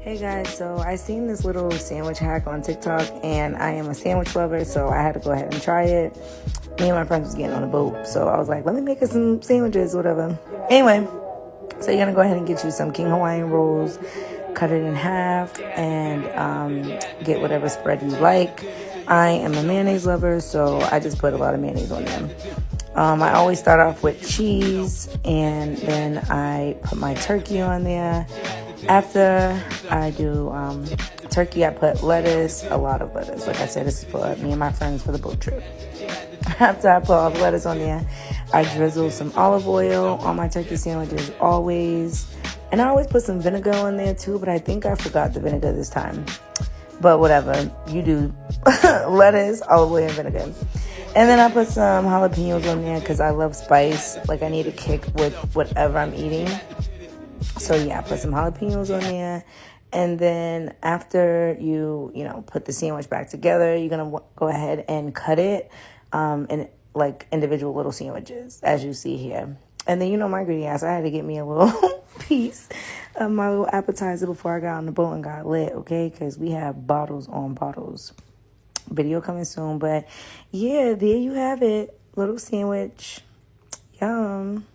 Hey guys, so I seen this little sandwich hack on TikTok, and I am a sandwich lover, so I had to go ahead and try it. Me and my friends was getting on a boat, so I was like, let me make us some sandwiches, whatever. Anyway, so you're gonna go ahead and get you some King Hawaiian rolls, cut it in half, and get whatever spread you like. I am a mayonnaise lover, so I just put a lot of mayonnaise on them. I always start off with cheese, and then I put my turkey on there. After I do turkey, I put lettuce, a lot of lettuce. Like I said, this is for me and my friends for the boat trip. After I put all the lettuce on there, I drizzle some olive oil on my turkey sandwiches always. And I always put some vinegar on there too, but I think I forgot the vinegar this time. But whatever, you do lettuce, olive oil, and vinegar. And then I put some jalapenos on there because I love spice. Like I need a kick with whatever I'm eating. So yeah, I put some jalapenos on there. And then after you put the sandwich back together, you're going to go ahead and cut it in like individual little sandwiches, as you see here. And then my greedy ass, I had to get me a little piece of my little appetizer before I got on the boat and got lit, okay? Because we have bottles on bottles. Video coming soon. But yeah, there you have it. Little sandwich. Yum.